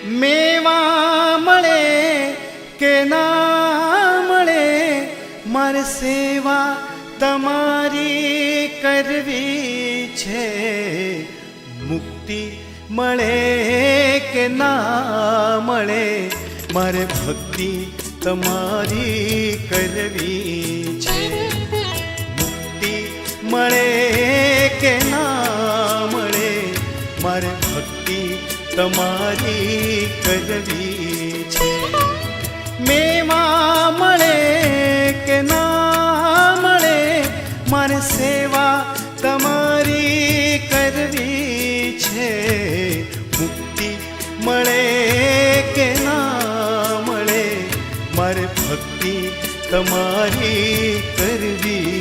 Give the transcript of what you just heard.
મેવા મળે કે ના મળે, મારે સેવા તમારી કરવી છે. મુક્તિ મળે કે ના મળે, મારે ભક્તિ તમારી કરવી છે. મુક્તિ મળે કે ના મળે, મારે ભક્તિ તમારી કરવી છે. મેવા મળે કે ના મળે, મારે સેવા તમારી કરવી છે. મુક્તિ મળે કે ના મળે, મારે ભક્તિ તમારી કરવી